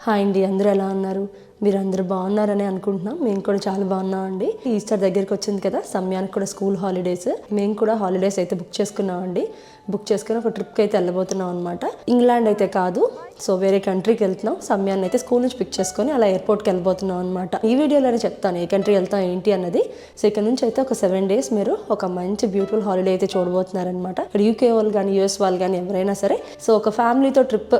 Hi అండి, అందరూ ఎలా ఉన్నారు? మీరు అందరూ బాగున్నారని అనుకుంటున్నాం. మేము కూడా చాలా బాగున్నాం అండి. ఈస్టర్ దగ్గరికి వచ్చింది కదా, సమయానికి కూడా స్కూల్ హాలిడేస్. మేము కూడా హాలిడేస్ అయితే బుక్ చేసుకున్నాం అండి. బుక్ చేసుకుని ఒక ట్రిప్కి అయితే వెళ్ళబోతున్నాం అనమాట. ఇంగ్లాండ్ అయితే కాదు, సో వేరే కంట్రీకి వెళ్తున్నాం. సమయాన్ని అయితే స్కూల్ నుంచి పిక్ చేసుకొని అలా ఎయిర్పోర్ట్కి వెళ్ళబోతున్నాం అనమాట. ఈ వీడియోలోనే చెప్తాను ఏ కంట్రీ వెళ్తాం ఏంటి అన్నది. సో ఇక్కడ నుంచి అయితే ఒక 7 days మీరు ఒక మంచి బ్యూటిఫుల్ హాలిడే అయితే చూడబోతున్నారనమాట. ఇక్కడ యూకే వాళ్ళు కానీ యూఎస్ వాళ్ళు కానీ ఎవరైనా సరే, సో ఒక ఫ్యామిలీతో ట్రిప్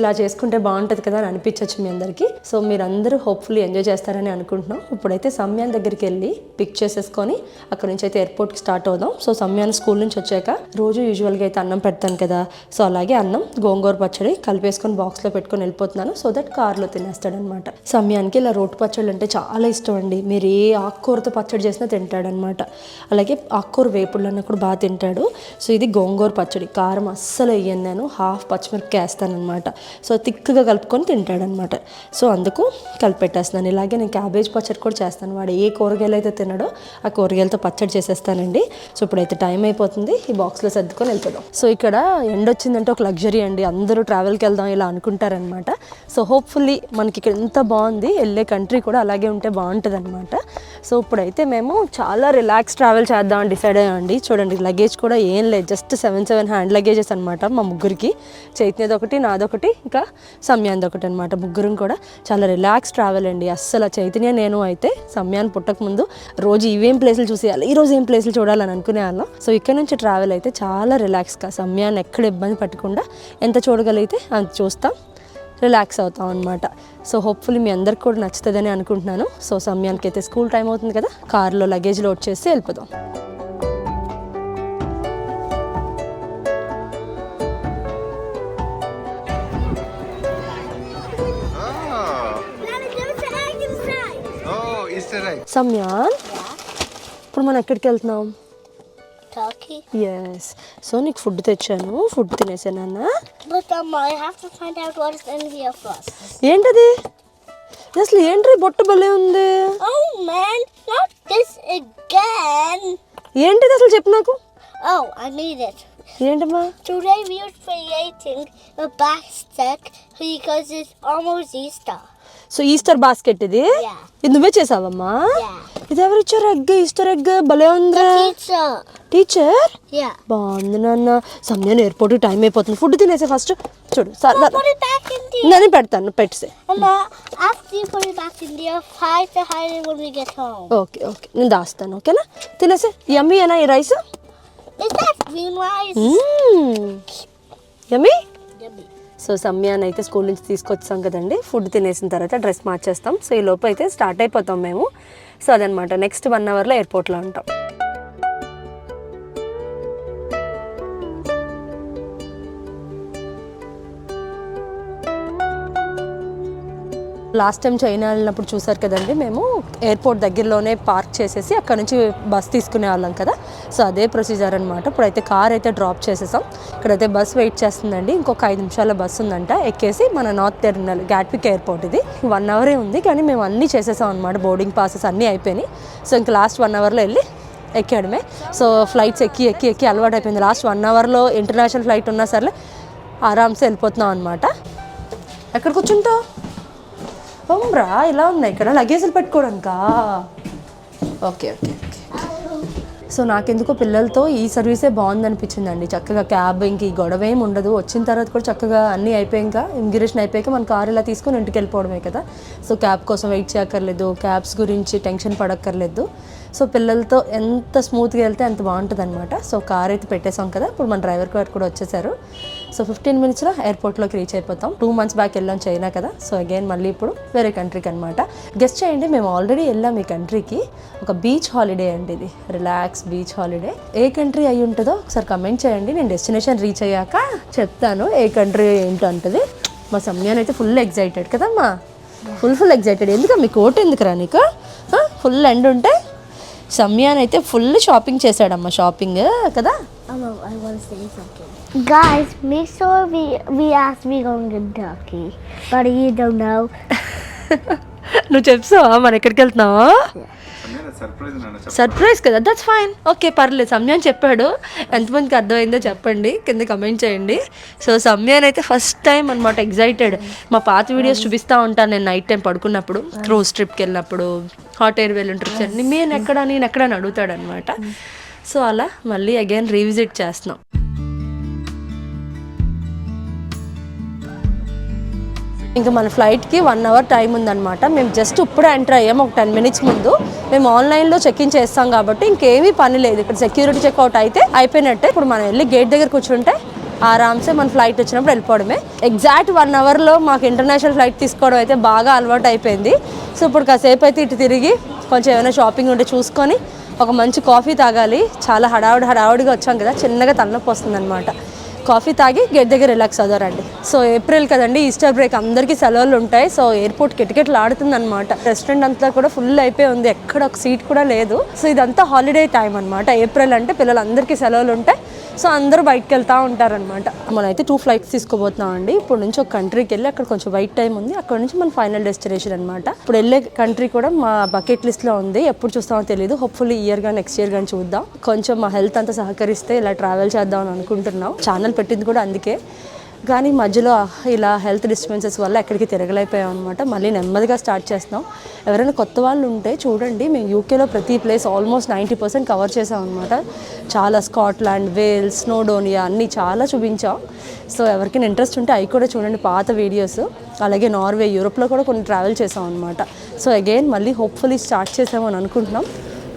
ఇలా చేసుకుంటే బాగుంటుంది కదా అని అనిపించవచ్చు మీ అందరికీ. సో మీరందరూ హోప్ఫుల్లీ ఎంజాయ్ చేస్తారని అనుకుంటున్నాం. ఇప్పుడైతే సమయాన్ దగ్గరికి వెళ్ళి పిక్ చేసేసుకొని అక్కడ నుంచి అయితే ఎయిర్పోర్ట్కి స్టార్ట్ అవుదాం. సో సమయాన్ స్కూల్ నుంచి వచ్చాక రోజు యూజువల్గా అయితే అన్నం పెడతాను కదా, సో అలాగే అన్నం గోంగూర పచ్చడి కలిపేసుకొని బాక్స్లో పెట్టుకొని వెళ్ళిపోతున్నాను. సో దట్ కార్లో తినేస్తాడనమాట. సమయానికి ఇలా రోటి పచ్చళ్ళు అంటే చాలా ఇష్టం అండి. మీరు ఏ ఆకుకూరతో పచ్చడి చేసినా తింటాడనమాట. అలాగే ఆకుకూర వేపుళ్ళు అన్న కూడా బాగా తింటాడు. సో ఇది గోంగూర పచ్చడి, కారం అస్సలు వేయను నేను, హాఫ్ పచ్చిమిరపకాయ వేస్తానమాట. సో థిక్గా కలుపుకొని తింటాడనమాట. సో అందుకు కలిపెట్టేస్తున్నాను. ఇలాగే నేను క్యాబేజ్ పచ్చడి కూడా చేస్తాను. వాడు ఏ కూరగాయలు అయితే తినడో ఆ కూరగాయలతో పచ్చడి చేసేస్తానండి. సో ఇప్పుడైతే టైం అయిపోతుంది, ఈ బాక్స్లో సర్దుకొని వెళ్ళిపోదాం. సో ఇక్కడ ఎండ వచ్చిందంటే ఒక లగ్జరీ అండి. అందరూ ట్రావెల్కి వెళ్దాం ఇలా అనుకుంటారనమాట. సో హోప్ఫుల్లీ మనకి ఇక్కడ ఎంత బాగుంది, వెళ్ళే కంట్రీ కూడా అలాగే ఉంటే బాగుంటుంది అనమాట. సో ఇప్పుడైతే మేము చాలా రిలాక్స్ ట్రావెల్ చేద్దామని డిసైడ్ అయ్యామండి. చూడండి, లగేజ్ కూడా ఏం లేదు, జస్ట్ 7 హ్యాండ్ లగేజెస్ అనమాట మా ముగ్గురికి. చైతన్యది ఒకటి, నాదొకటి, ఇంకా సమయాన్ని ఒకటి అనమాట. ముగ్గురం కూడా చాలా రిలాక్స్ ట్రావెల్ అండి. అస్సలు చైతన్య నేను అయితే సమయాన్ని పుట్టక ముందు రోజు ఇవేం ప్లేసులు చూసేయాలి, ఈరోజు ఏం ప్లేసులు చూడాలని అనుకునే వాళ్ళం. సో ఇక్కడ నుంచి ట్రావెల్ అయితే చాలా రిలాక్స్గా, సమయాన్ని ఎక్కడ ఇబ్బంది పట్టకుండా ఎంత చూడగలిగితే అంత చూస్తాం, రిలాక్స్ అవుతాం అనమాట. సో హోప్ఫుల్లీ మీ అందరికి కూడా నచ్చుతుందని అనుకుంటున్నాను. సో సమయానికి అయితే స్కూల్ టైం అవుతుంది కదా, కార్లో లగేజ్ లోడ్ చేసి వెళ్ళిపోదాం. సమయాన్, ఇప్పుడు మనం ఎక్కడికి వెళ్తున్నాం? ఎస్. సో నీకు ఫుడ్ తెచ్చాను, ఫుడ్ తినేసానన్న. ఏంటది అసలు? ఏంటి బొట్ట భలే ఉంది. ఏంటిది అసలు చెప్పు నాకు. ఏంటమ్మా? Today we are creating a basket because it's almost Easter. So Easter basket ఇది. ఇది నువ్వే చేసావమ్మా? ఇది ఎవరు ఇచ్చారు? ఎగ్, ఈస్టర్ ఎగ్ భలే ఉంది. టీచర్ బాగుంది నాన్న. సమయం ఎయిర్పోర్ట్ టైం అయిపోతుంది, ఫుడ్ తినేసే ఫస్ట్. చూడు నేను పెడతాను, పెట్టేసే. ఓకే ఓకే, నేను దాస్తాను. ఓకేనా, తినేసే. యమ్మీ అనా ఈ రైస్? యమ్మీ. సో సమయాన్ని అయితే స్కూల్ నుంచి తీసుకొచ్చాం కదండి. ఫుడ్ తినేసిన తర్వాత డ్రెస్ మార్చేస్తాం. సో ఈ లోపు అయితే స్టార్ట్ అయిపోతాం మేము. సో అదనమాట, నెక్స్ట్ 1 hourలో ఎయిర్పోర్ట్లో ఉంటాం. లాస్ట్ టైం చైనా వెళ్ళినప్పుడు చూసారు కదండి, మేము ఎయిర్పోర్ట్ దగ్గరలోనే పార్క్ చేసేసి అక్కడ నుంచి బస్ తీసుకునే వాళ్ళం కదా. సో అదే ప్రొసీజర్ అనమాట. ఇప్పుడైతే కార్ అయితే డ్రాప్ చేసేసాం. ఇక్కడైతే బస్ వెయిట్ చేస్తుందండి. ఇంకొక 5 నిమిషాల బస్ ఉందంట, ఎక్కేసి మన నార్త్ టెర్మినల్ గ్యాట్విక్ ఎయిర్పోర్ట్. ఇది 1 hour ఉంది, కానీ మేము అన్నీ చేసేసాం అనమాట. బోర్డింగ్ పాసెస్ అన్నీ అయిపోయినాయి. సో ఇంక లాస్ట్ 1 hourలో వెళ్ళి ఎక్కాడమే. సో ఫ్లైట్స్ ఎక్కి ఎక్కి ఎక్కి అలవాటు అయిపోయింది. లాస్ట్ 1 hourలో ఇంటర్నేషనల్ ఫ్లైట్ ఉన్నా సరే ఆరామ్సే వెళ్ళిపోతున్నాం అనమాట. ఎక్కడ కూర్చుంటావు? ఓమ్రా, ఇలా ఉన్నాయి ఇక్కడ లగేజ్లు పెట్టుకోవడానికా? Okay okay okay. సో నాకెందుకో పిల్లలతో ఈ సర్వీసే బాగుందనిపించిందండి. చక్కగా క్యాబ్, ఇంక ఈ గొడవ ఏమి ఉండదు. వచ్చిన తర్వాత కూడా చక్కగా అన్నీ అయిపోయాక, ఇమిగ్రేషన్ అయిపోయాక మన కారు ఇలా తీసుకొని ఇంటికి వెళ్ళిపోవడమే కదా. సో క్యాబ్ కోసం వెయిట్ చేయక్కర్లేదు, క్యాబ్స్ గురించి టెన్షన్ పడక్కర్లేదు. సో పిల్లలతో ఎంత స్మూత్గా వెళ్తే అంత బాగుంటుంది అనమాట. సో కార్ అయితే పెట్టేసాం కదా, ఇప్పుడు మన డ్రైవర్ గారు కూడా వచ్చేసారు. సో 15 minutesలో ఎయిర్పోర్ట్లోకి రీచ్ అయిపోతాం. 2 months బ్యాక్ వెళ్ళాం చైనా కదా. సో అగైన్ మళ్ళీ ఇప్పుడు వేరే కంట్రీకి అనమాట. గెస్ట్ చేయండి, మేము ఆల్రెడీ వెళ్ళాం ఈ కంట్రీకి. ఒక బీచ్ హాలిడే అండి ఇది, రిలాక్స్ బీచ్ హాలిడే. ఏ కంట్రీ అయి ఉంటుందో ఒకసారి కమెంట్ చేయండి. నేను డెస్టినేషన్ రీచ్ అయ్యాక చెప్తాను ఏ కంట్రీ ఏంటో అంటుంది. మా సమయాన్ని అయితే ఫుల్ ఎగ్జైటెడ్ కదమ్మా, ఫుల్ ఎగ్జైటెడ్. ఎందుకు మీ కోట్ ఎందుకురా నీకు? ఫుల్ ఎండ్ ఉంటే సమయాన్ని అయితే ఫుల్ షాపింగ్ చేశాడమ్మా, షాపింగ్ కదా. Guys, make sure we ask me going to Kentucky, but you don't know. నువ్వు చెప్తావా మన ఎక్కడికి వెళ్తున్నావా? సర్ప్రైజ్ కదా, దట్స్ ఫైన్, ఓకే పర్లేదు. సమ్యాన్ చెప్పాడు, ఎంతమందికి అర్థమైందో చెప్పండి, కింద కమెంట్ చేయండి. సో సమ్యాన్ అయితే ఫస్ట్ టైం అనమాట ఎగ్జైటెడ్. మా పాత వీడియోస్ చూపిస్తూ ఉంటాను నేను నైట్ టైం పడుకున్నప్పుడు, క్రూజ్ ట్రిప్కి వెళ్ళినప్పుడు, హాట్ ఎయిర్ వెళ్ళిన ట్రిప్స్ అన్ని, నేను ఎక్కడ అని అడుగుతాడు అనమాట. సో అలా మళ్ళీ అగైన్ రీవిజిట్ చేస్తున్నాం. ఇంకా మన ఫ్లైట్కి 1 hour టైం ఉందన్నమాట. మేము జస్ట్ ఇప్పుడే ఎంటర్ అయ్యాము, ఒక 10 minutes ముందు. మేము ఆన్లైన్లో చెక్-ఇన్ చేస్తాం కాబట్టి ఇంకేమీ పని లేదు. ఇక్కడ సెక్యూరిటీ చెక్అవుట్ అయితే అయిపోయినట్టే. ఇప్పుడు మనం వెళ్ళి గేట్ దగ్గర కూర్చుంటే ఆరామ్సే మన ఫ్లైట్ వచ్చినప్పుడు వెళ్ళిపోవడమే. ఎగ్జాక్ట్ 1 hourలో మాకు ఇంటర్నేషనల్ ఫ్లైట్ తీసుకోవడం అయితే బాగా అలవాటు అయిపోయింది. సో ఇప్పుడు కాసేపు అయితే ఇటు తిరిగి కొంచెం ఏమైనా షాపింగ్ ఉంటే చూసుకొని ఒక మంచి కాఫీ తాగాలి. చాలా హడావుడిగా వచ్చాం కదా, చిన్నగా తలనొప్పి వస్తుంది అనమాట. కాఫీ తాగి గేట్ దగ్గర రిలాక్స్ అవుతారండి. సో ఏప్రిల్ కదండి, ఈస్టర్ బ్రేక్, అందరికీ సెలవులు ఉంటాయి. సో ఎయిర్పోర్ట్ కిటకిటలు ఆడుతుంది అనమాట. రెస్టారెంట్ అంతా కూడా ఫుల్ అయిపోయి ఉంది, ఎక్కడ ఒక సీట్ కూడా లేదు. సో ఇదంతా హాలిడే టైం అనమాట. ఏప్రిల్ అంటే పిల్లలందరికీ సెలవులు ఉంటాయి. సో అందరూ బయటకు వెళ్తూ ఉంటారనమాట. మనమైతే 2 flights తీసుకోబోతున్నాం అండి. ఇప్పుడు నుంచి ఒక కంట్రీకి వెళ్ళి అక్కడ కొంచెం వెయిట్ టైం ఉంది, అక్కడ నుంచి మన ఫైనల్ డెస్టినేషన్ అనమాట. ఇప్పుడు వెళ్ళే కంట్రీ కూడా మా బకెట్ లిస్ట్లో ఉంది, ఎప్పుడు చూస్తామో తెలియదు. హోప్ఫుల్లీ నెక్స్ట్ ఇయర్ కానీ చూద్దాం. కొంచెం మా హెల్త్ అంతా సహకరిస్తే ఇలా ట్రావెల్ చేద్దాం అని అనుకుంటున్నాం. ఛానల్ పెట్టింది కూడా అందుకే. కానీ మధ్యలో ఇలా హెల్త్ డిస్టర్బెన్సెస్ వల్ల ఎక్కడికి తిరగలేకపోయాం అనమాట. మళ్ళీ నెమ్మదిగా స్టార్ట్ చేస్తున్నాం. ఎవరైనా కొత్త వాళ్ళు ఉంటే చూడండి, మేము యూకేలో ప్రతి ప్లేస్ ఆల్మోస్ట్ 90% కవర్ చేసాం అనమాట. చాలా స్కాట్లాండ్, వేల్స్, స్నోడోనియా అన్నీ చాలా చూపించాం. సో ఎవరికైనా ఇంట్రెస్ట్ ఉంటే అవి కూడా చూడండి, పాత వీడియోస్. అలాగే నార్వే, యూరోప్లో కూడా కొన్ని ట్రావెల్ చేసాం అనమాట. సో అగైన్ మళ్ళీ హోప్ఫుల్లీ స్టార్ట్ చేసామని అనుకుంటున్నాం.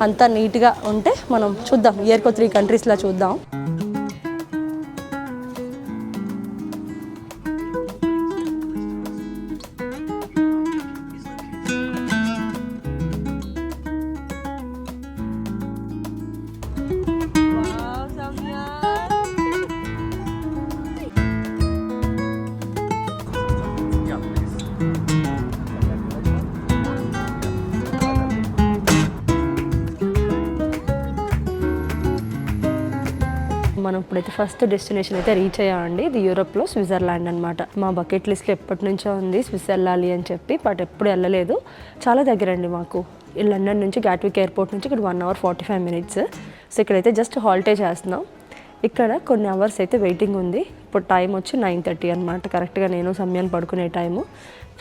అంతా నీట్గా ఉంటే మనం చూద్దాం, ఇయర్కో 3 countries చూద్దాం. మనం ఇప్పుడైతే ఫస్ట్ డెస్టినేషన్ అయితే రీచ్ అయ్యామండి. ఇది యూరోప్లో స్విట్జర్లాండ్ అనమాట. మా బకెట్ లిస్ట్లో ఎప్పటి నుంచో ఉంది స్విస్ వెళ్ళాలి అని చెప్పి, బట్ ఎప్పుడు వెళ్ళలేదు. చాలా దగ్గర అండి మాకు. లండన్ నుంచి గాట్విక్ ఎయిర్పోర్ట్ నుంచి ఇక్కడ 1 hour 45 minutes. సో ఇక్కడైతే జస్ట్ హాల్టే చేస్తున్నాం. ఇక్కడ కొన్ని అవర్స్ అయితే వెయిటింగ్ ఉంది. ఇప్పుడు టైం వచ్చి 9:30 అనమాట, కరెక్ట్గా నేను సమయాన్ని పడుకునే టైము.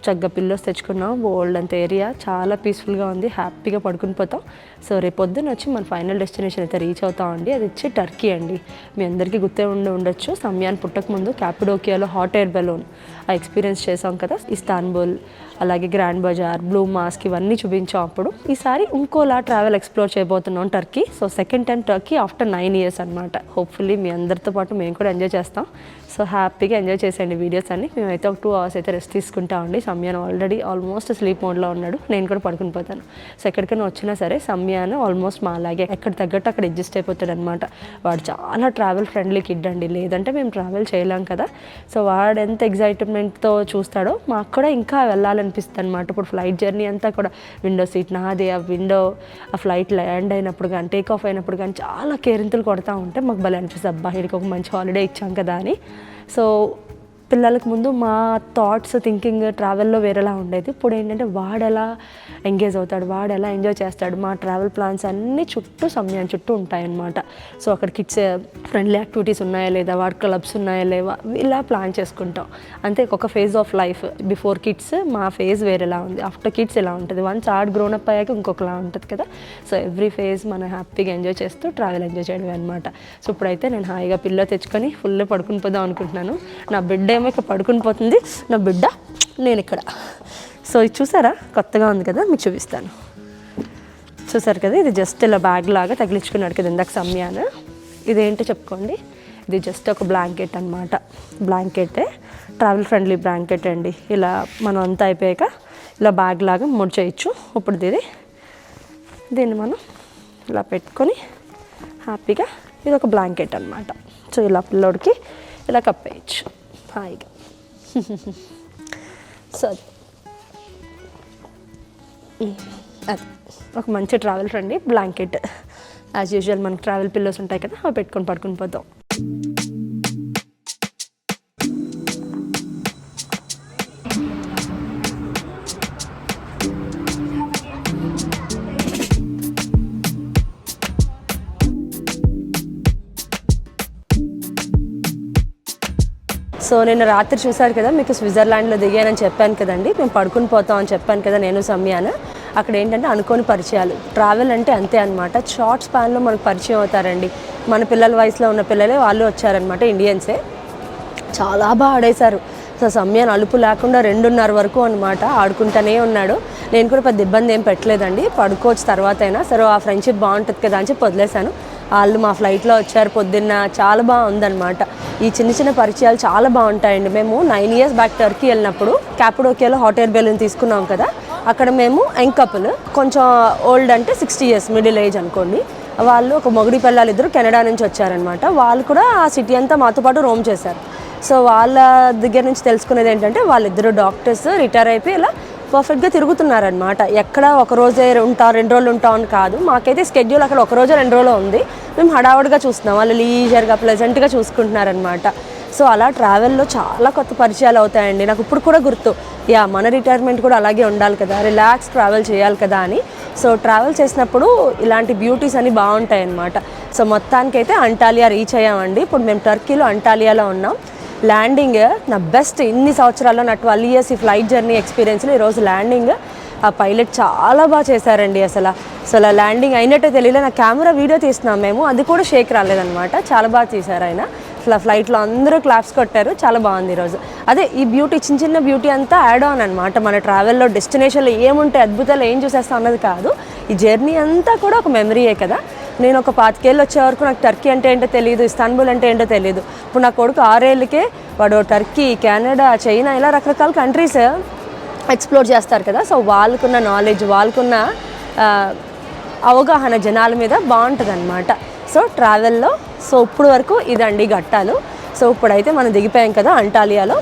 చక్కగా పిల్లోస్ తెచ్చుకున్నాం, ఓల్డ్ అంత ఏరియా చాలా పీస్ఫుల్గా ఉంది, హ్యాపీగా పడుకుని పోతాం. సో రేపు పొద్దున్న వచ్చి మన ఫైనల్ డెస్టినేషన్ అయితే రీచ్ అవుతామండి. అది వచ్చి టర్కీ అండి. మీ అందరికీ గుర్తే ఉండొచ్చు, సమయాన్ని పుట్టకముందు క్యాపిడోకియాలో హాట్ ఎయిర్ బెలూన్ ఆ ఎక్స్పీరియన్స్ చేసాం కదా. ఇస్తాన్బుల్, అలాగే గ్రాండ్ బజార్, బ్లూ మాస్క్ ఇవన్నీ చూపించాం అప్పుడు. ఈసారి ఇంకోలా ట్రావెల్ ఎక్స్ప్లోర్ చేయబోతున్నాం Turkey. So second time Turkey after 9 years అనమాట. హోప్ఫుల్లీ మీ అందరితో పాటు మేము కూడా ఎంజాయ్ చేస్తాం. సో హ్యాపీగా ఎంజాయ్ చేసేయండి వీడియోస్ అన్ని. మేమైతే ఒక 2 hours అయితే రెస్ట్ తీసుకుంటామండి. సమ్యాన్ ఆల్రెడీ ఆల్మోస్ట్ స్లీప్ మోడ్లో ఉన్నాడు, నేను కూడా పడుకుని పోతాను. సో ఎక్కడికైనా వచ్చినా సరే సమ్యాన్ ఆల్మోస్ట్ మా అలాగే ఎక్కడ తగ్గట్టు అక్కడ అడ్జస్ట్ అయిపోతాడు అనమాట. వాడు చాలా ట్రావెల్ ఫ్రెండ్లీ కిడ్ అండి, లేదంటే మేము ట్రావెల్ చేయలేం కదా. సో వాడు ఎంత ఎగ్జైట్మెంట్తో చూస్తాడో మాకు కూడా ఇంకా వెళ్ళాలనిపిస్తుంది అనమాట. ఇప్పుడు ఫ్లైట్ జర్నీ అంతా కూడా విండో సీట్ నాదే. ఆ ఫ్లైట్ ల్యాండ్ అయినప్పుడు కానీ టేక్ ఆఫ్ అయినప్పుడు కానీ చాలా కేరింతలు కొడతా ఉంటే మాకు భలే అనిపిస్తుంది, అబ్బా వీడికి ఒక మంచి హాలిడే ఇచ్చాం కదా అని. సో పిల్లలకు ముందు మా థాట్స్ థింకింగ్ ట్రావెల్లో వేరేలా ఉండేది. ఇప్పుడు ఏంటంటే వాడు ఎలా ఎంగేజ్ అవుతాడు, వాడు ఎలా ఎంజాయ్ చేస్తాడు, మా ట్రావెల్ ప్లాన్స్ అన్నీ సమయాన్ని చుట్టూ ఉంటాయన్నమాట. సో అక్కడ కిడ్స్ ఫ్రెండ్లీ యాక్టివిటీస్ ఉన్నాయా లేదా, వాడి క్లబ్స్ ఉన్నాయా లేవా, ఇలా ప్లాన్ చేసుకుంటాం. అంతే ఒక phase of life. Before kids మా ఫేజ్ వేరేలా ఉంది, ఆఫ్టర్ కిడ్స్ ఎలా ఉంటుంది, వన్స్ ఆడ్ గ్రోనప్ అయ్యాక ఇంకొకలా ఉంటుంది కదా. సో ఎవ్రీ ఫేజ్ మనం హ్యాపీగా ఎంజాయ్ చేస్తూ ట్రావెల్ ఎంజాయ్ చేయడమే అనమాట. సో ఇప్పుడైతే నేను హాయిగా పిల్ల తెచ్చుకొని ఫుల్ పడుకుని పోదాం అనుకుంటున్నాను. నా బిడ్డ ఏమో ఇక్కడ పడుకుని పోతుంది, నా బిడ్డ నేను ఇక్కడ. సో ఇది చూసారా, కొత్తగా ఉంది కదా, మీకు చూపిస్తాను. చూసారు కదా, ఇది జస్ట్ ఇలా బ్యాగ్ లాగా తగిలించుకున్నాడు కదా ఇందాక సమయాన. ఇదేంటో చెప్పుకోండి, ఇది జస్ట్ ఒక బ్లాంకెట్ అనమాట. బ్లాంకెటే, ట్రావెల్ ఫ్రెండ్లీ బ్లాంకెట్ అండి. ఇలా మనం అంతా అయిపోయాక ఇలా బ్యాగ్ లాగా ముడి చేయొచ్చు. ఇప్పుడు దీన్ని మనం ఇలా పెట్టుకొని హ్యాపీగా, ఇది ఒక బ్లాంకెట్ అనమాట. సో ఇలా పిల్లోడికి ఇలా కప్పేయచ్చు హాయిగా. సో అది ఒక మంచి travel friendly blanket. As usual మనకు ట్రావెల్ పిల్లోస్ ఉంటాయి కదా, అవి పెట్టుకొని పడుకుని పోతాం. సో నేను రాత్రి చూశారు కదా, మీకు స్విట్జర్లాండ్లో దిగానని చెప్పాను కదండి, మేము పడుకుని పోతాం అని చెప్పాను కదా నేను సమ్యాను. అక్కడ ఏంటంటే అనుకోని పరిచయాలు. ట్రావెల్ అంటే అంతే అనమాట, షార్ట్ స్పాన్లో మనకు పరిచయం అవుతారండి. మన పిల్లల వయసులో ఉన్న పిల్లలే వాళ్ళు వచ్చారనమాట, ఇండియన్సే. చాలా బాగా ఆడేశారు. సో సమ్యాన్ అలుపు లేకుండా 2:30 వరకు అనమాట ఆడుకుంటూనే ఉన్నాడు. నేను కూడా పెద్ద ఇబ్బంది ఏం పెట్టలేదండి, పడుకోవచ్చు తర్వాత అయినా, సరే ఆ ఫ్రెండ్షిప్ బాగుంటుంది కదా అని చెప్పి వదిలేశాను. వాళ్ళు మా ఫ్లైట్లో వచ్చారు పొద్దున్న, చాలా బాగుందన్నమాట. ఈ చిన్న చిన్న పరిచయాలు చాలా బాగుంటాయండి. మేము 9 years బ్యాక్ టర్కీ వెళ్ళినప్పుడు క్యాపడోకియాలో హాట్ ఎయిర్ బెలూన్ తీసుకున్నాం కదా, అక్కడ మేము యంగ్ కపుల్, కొంచెం ఓల్డ్ అంటే 60 years మిడిల్ ఏజ్ అనుకోండి, వాళ్ళు ఒక మొగుడి పిల్లలు ఇద్దరు కెనడా నుంచి వచ్చారనమాట. వాళ్ళు కూడా ఆ సిటీ అంతా మాతో పాటు రోమ్ చేశారు. సో వాళ్ళ దగ్గర నుంచి తెలుసుకునేది ఏంటంటే వాళ్ళిద్దరు డాక్టర్స్, రిటైర్ అయిపోయి ఇలా పర్ఫెక్ట్గా తిరుగుతున్నారనమాట. ఎక్కడ ఒక రోజే ఉంటాం 2 రోజులు ఉంటాం అని కాదు, మాకైతే స్కెడ్యూల్ అక్కడ ఒక రోజు 2 రోజులు ఉంది. మేము హడావుడిగా చూస్తున్నాం, వాళ్ళు లీజర్గా ప్లెజెంట్గా చూసుకుంటున్నారనమాట. సో అలా ట్రావెల్లో చాలా కొత్త పరిచయాలు అవుతాయండి. నాకు ఇప్పుడు కూడా గుర్తు, మన రిటైర్మెంట్ కూడా అలాగే ఉండాలి కదా, రిలాక్స్ ట్రావెల్ చేయాలి కదా అని. సో ట్రావెల్ చేసినప్పుడు ఇలాంటి బ్యూటీస్ అన్నీ బాగుంటాయి అన్నమాట. సో మొత్తానికైతే అంటాలియా రీచ్ అయ్యామండి. ఇప్పుడు మేము టర్కీలో అంటాలియాలో ఉన్నాం. ల్యాండింగ్ నా బెస్ట్, ఇన్ని సంవత్సరాల్లో నా 12 years ఈ ఫ్లైట్ జర్నీ ఎక్స్పీరియన్స్లో ఈరోజు ల్యాండింగ్ ఆ పైలట్ చాలా బాగా చేశారండి. అసలు ల్యాండింగ్ అయినట్టే తెలియలే. నా కెమెరా వీడియో తీస్తున్నాం మేము, అది కూడా షేక్ రాలేదన్నమాట. చాలా బాగా తీశారు ఆయన. అసలు ఫ్లైట్లో అందరూ క్లాప్స్ కొట్టారు, చాలా బాగుంది ఈరోజు. అదే ఈ బ్యూటీ, చిన్న చిన్న బ్యూటీ అంతా యాడ్ ఆన్ అనమాట. మన ట్రావెల్లో డెస్టినేషన్లో ఏముంటాయి, అద్భుతాలు ఏం చూసేస్తాం అన్నది కాదు, ఈ జర్నీ అంతా కూడా ఒక మెమరీయే కదా. నేను ఒక 25 ఏళ్ళు వచ్చే వరకు నాకు టర్కీ అంటే ఏంటో తెలియదు, ఇస్తాన్బుల్ అంటే ఏంటో తెలియదు. ఇప్పుడు నా కొడుకు 6 ఏళ్ళకే వాడు టర్కీ, కెనడా, చైనా ఇలా రకరకాల కంట్రీస్ ఎక్స్ప్లోర్ చేస్తారు కదా. సో వాళ్ళకున్న నాలెడ్జ్, వాళ్ళకున్న అవగాహన జనాల మీద బాగుంటుంది అనమాట. సో ట్రావెల్లో ఇప్పుడు వరకు ఇదండి ఘట్టాలు. సో ఇప్పుడైతే మనం దిగిపోయాం కదా అంటాలియాలో.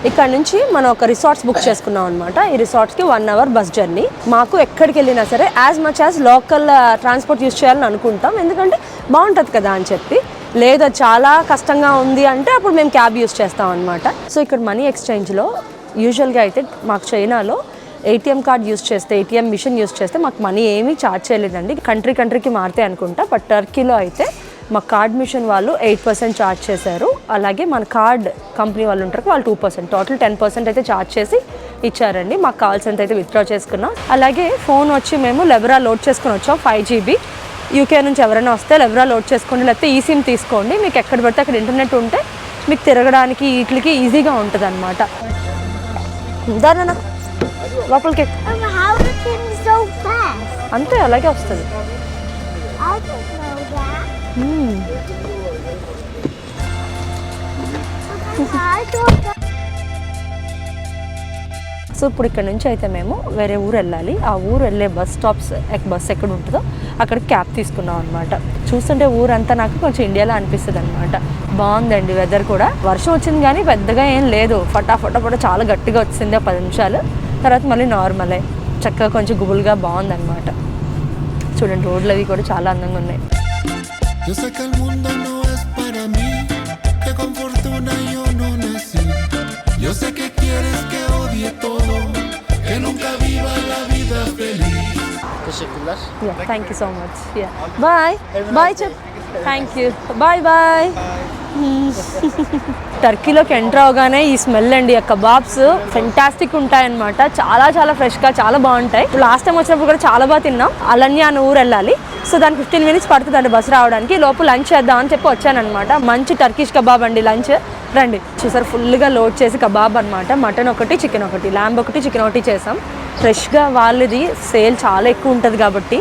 ఇక్కడ నుంచి మనం ఒక రిసార్ట్స్ బుక్ చేసుకున్నాం అనమాట. ఈ రిసార్ట్స్కి 1 hour బస్ జర్నీ. మాకు ఎక్కడికి వెళ్ళినా సరే as much as local transport use చేయాలని అనుకుంటాం, ఎందుకంటే బాగుంటుంది కదా అని చెప్పి. లేదా చాలా కష్టంగా ఉంది అంటే అప్పుడు మేము క్యాబ్ యూజ్ చేస్తాం అనమాట. సో ఇక్కడ మనీ ఎక్స్చేంజ్లో యూజువల్గా అయితే మాకు చైనాలో ATM కార్డ్ యూజ్ చేస్తే, ATM మిషన్ యూజ్ చేస్తే మాకు మనీ ఏమీ ఛార్జ్ చేయలేదండి. కంట్రీకి మారితే అనుకుంటా. బట్ టర్కీలో అయితే మా కార్డ్ మిషన్ వాళ్ళు 8% ఛార్జ్ చేశారు. అలాగే మన కార్డ్ కంపెనీ వాళ్ళు ఉంటారు, వాళ్ళు 2%, టోటల్ 10% అయితే ఛార్జ్ చేసి ఇచ్చారండి. మాకు కావాల్సినంత అయితే విత్డ్రా చేసుకున్నాం. అలాగే ఫోన్ వచ్చి మేము లెవరా లోడ్ చేసుకుని వచ్చాం. 5 GB. యూకే నుంచి ఎవరైనా వస్తే లెవరా లోడ్ చేసుకోండి, లేకపోతే ఈ సిమ్ తీసుకోండి. మీకు ఎక్కడ పడితే అక్కడ ఇంటర్నెట్ ఉంటే మీకు తిరగడానికి వీటికి ఈజీగా ఉంటుంది అనమాట. దాని లోపలికి అంతే, అలాగే వస్తుంది. సో ఇప్పుడు ఇక్కడ నుంచి అయితే మేము వేరే ఊరు వెళ్ళాలి. ఆ ఊరు వెళ్ళే బస్ ఎక్కడ ఉంటుందో అక్కడ క్యాబ్ తీసుకున్నాం అనమాట. చూస్తుంటే ఊరంతా నాకు కొంచెం ఇండియాలో అనిపిస్తుంది అనమాట. బాగుందండి వెదర్ కూడా. వర్షం వచ్చింది కానీ పెద్దగా ఏం లేదు, ఫటాఫట చాలా గట్టిగా వచ్చింది 10 నిమిషాలు, తర్వాత మళ్ళీ నార్మలే, చక్కగా కొంచెం గుబులుగా బాగుందన్నమాట. చూడండి రోడ్లు అవి కూడా చాలా అందంగా ఉన్నాయి. Thank you so much. Bye chef. Thank you, bye. టర్కీలోకి ఎంటర్ అవగానే ఈ స్మెల్ అండి, ఆ కబాబ్స్ ఫెంటాస్టిక్ ఉంటాయన్నమాట. చాలా ఫ్రెష్గా చాలా బాగుంటాయి. లాస్ట్ టైం వచ్చినప్పుడు కూడా చాలా బాగా తిన్నాం. అలన్యా అనే ఊరు వెళ్ళాలి. సో దానికి 15 minutes పడుతుందండి బస్సు రావడానికి. లోపు లంచ్ చేద్దామని చెప్పి వచ్చానమాట. మంచి టర్కిష్ కబాబ్ అండి లంచ్. రండి చూసారు, ఫుల్గా లోడ్ చేసి కబాబ్ అనమాట. మటన్ ఒకటి, చికెన్ ఒకటి, ల్యాంబ్ ఒకటి, చికెన్ ఒకటి చేసాం. ఫ్రెష్గా వాళ్ళది సేల్ చాలా ఎక్కువ ఉంటుంది కాబట్టి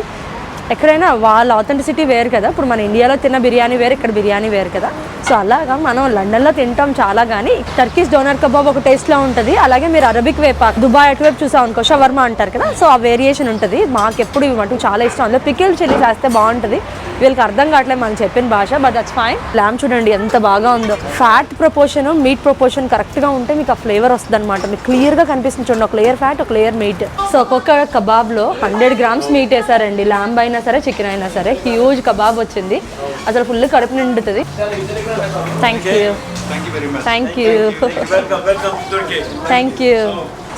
ఎక్కడైనా వాళ్ళ ఆథెంటిసిటీ వేరు కదా. ఇప్పుడు మన ఇండియాలో తిన్న బిర్యానీ వేరు, ఇక్కడ బిర్యానీ వేరు కదా. సో అలాగా మనం లండన్లో తింటాం చాలా, కానీ టర్కిష్ డోనర్ కబాబ్ ఒక టేస్ట్లో ఉంటుంది. అలాగే మీరు అరబిక్ వేపాక్, దుబాయ్ అటువైపు చూసాం అనుకో షవర్మా అంటారు కదా, సో ఆ వేరియేషన్ ఉంటుంది. మాకు ఎప్పుడు ఇవి మటుకు చాలా ఇష్టం. అందులో పికిల్ చిల్లీ చేస్తే బాగుంటుంది. వీళ్ళకి అర్థం కావట్లేదు మనం చెప్పిన భాష, బట్ దట్స్ ఫైన్. ల్యామ్ చూడండి ఎంత బాగా ఉందో. ఫ్యాట్ ప్రపోర్షన్, మీట్ ప్రపోర్షన్ కరెక్ట్గా ఉంటే మీకు ఆ ఫ్లేవర్ వస్తుంది అనమాట. మీకు క్లియర్గా కనిపిస్తుంది చూడండి, ఒక లేయర్ ఫ్యాట్, ఒక లేయర్ మీట్. సో ఒక్కొక్క కబాబ్లో 100 grams మీట్ వేసారండి. ల్యాంబ్ అయినా సరే, చికెన్ అయినా సరే. హ్యూజ్ కబాబ్ వచ్చింది, అసలు ఫుల్ కడుపు నిండుతుంది. Thank you.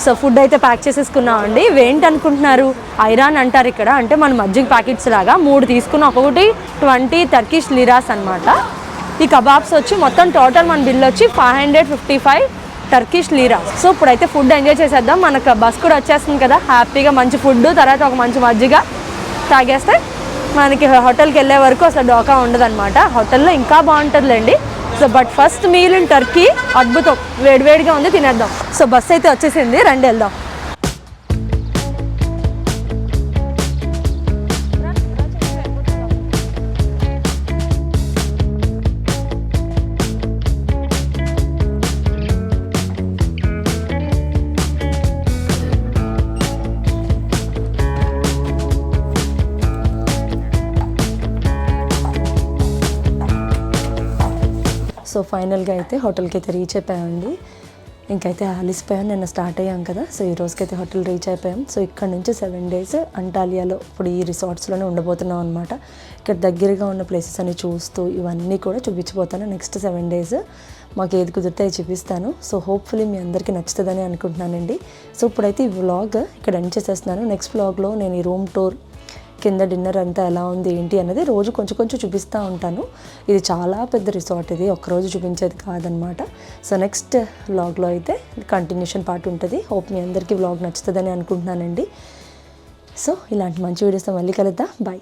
సో ఫుడ్ అయితే ప్యాక్ చేసేసుకున్నాం అండి. ఇవేంటి అనుకుంటున్నారు, ఐరాన్ అంటారు ఇక్కడ. అంటే మన మజ్జిగ ప్యాకెట్స్ లాగా 3 తీసుకున్నాం. ఒక్కొక్కటి 20 టర్కిష్ లిరాస్ అనమాట. ఈ కబాబ్స్ వచ్చి మొత్తం టోటల్ మన బిల్ వచ్చి 555 టర్కిష్ లీరా. సో ఇప్పుడైతే ఫుడ్ ఎంజాయ్ చేసేద్దాం. మనకు బస్ కూడా వచ్చేస్తుంది కదా, హ్యాపీగా మంచి ఫుడ్ తర్వాత ఒక మంచి మజ్జిగ తాగేస్తే మనకి హోటల్కి వెళ్ళే వరకు అసలు డోకా ఉండదన్నమాట. హోటల్లో ఇంకా బాగుంటుందిలేండి. So but first meal in Turkey అద్భుతం, వేడివేడిగా ఉంది, తినేద్దాం. సో బస్ అయితే వచ్చేసింది, రండి వెళ్దాం. సో ఫైనల్గా అయితే హోటల్కి అయితే రీచ్ అయిపోయామండి. ఇంకైతే అలిసిపోయాను, నిన్న స్టార్ట్ అయ్యాం కదా. సో ఈ రోజుకైతే హోటల్ రీచ్ అయిపోయాం. సో ఇక్కడ నుంచి 7 days అంటాలియాలో ఇప్పుడు ఈ రిసార్ట్స్లోనే ఉండబోతున్నాం అనమాట. ఇక్కడ దగ్గరగా ఉన్న ప్లేసెస్ అన్ని చూస్తూ ఇవన్నీ కూడా చూపించిపోతాను. నెక్స్ట్ 7 days మాకు ఏది కుదిరితే అది చూపిస్తాను. సో హోప్ఫుల్లీ మీ అందరికీ నచ్చుతుందని అనుకుంటున్నానండి. సో ఇప్పుడైతే ఈ వ్లాగ్ ఇక్కడ ఎండ్ చేసేస్తున్నాను. నెక్స్ట్ వ్లాగ్లో నేను ఈ రూమ్ టూర్, కింద డిన్నర్ అంతా ఎలా ఉంది ఏంటి అనేది రోజు కొంచెం కొంచెం చూపిస్తూ ఉంటాను. ఇది చాలా పెద్ద రిసార్ట్, ఇది ఒక్కరోజు చూపించేది కాదనమాట. సో నెక్స్ట్ వ్లాగ్లో అయితే కంటిన్యూషన్ పార్ట్ ఉంటుంది. హోప్ మీ అందరికీ వ్లాగ్ నచ్చుతుందని అనుకుంటున్నానండి. సో ఇలాంటి మంచి వీడియోస్తో మళ్ళీ కలుద్దాం. బాయ్.